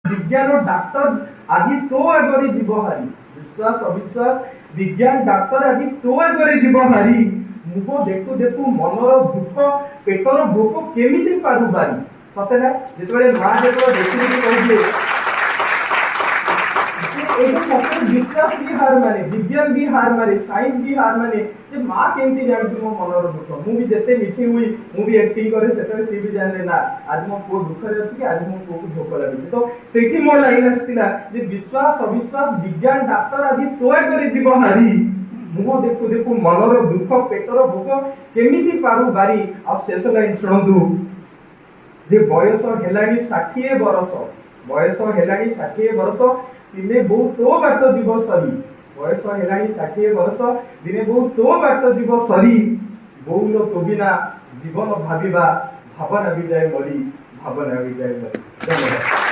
विज्ञान और डाक्टर आज तो आगे जीव हारी विश्वास अविश्वास विज्ञान डाक्टर आज तो आगे जीव हारी मुह देखु देखु मनर दुख पेटर भोक केमी पारु बारी सते ना जिते माँ जो देखिए कहे विश्वास भी हार माने विज्ञान भी हार मारे साइंस भी हार माने जे माँ केमती जानी मो मनर दुख मुझे जिते मिछी हुई मुझे एक्टिंग करे से सी भी जाने ना आज मो पुओ दुख रे अछि कि आज मो पुओ को भोक लागी तो सेठी मो लाइन आस्तिला जे विश्वास अविश्वास विज्ञान डाक्टर आज तोय करे जीव हारी मुह देखु देखु मनर दुख पेटर भोक केमिति पारु बारी आ शेष लाइन सुनंदु जे बयस हेलागी 60 बरस बयस हेलागी 60 बरस दिने बहु तो बाट जीव सरी बयस हेलागी 60 वर्ष दिने बहु तो बाट जीव सरी बहुल तो बिना जीवन भाविबा भावना भी जाए मरी भावना भी जाए मरी। धन्यवाद।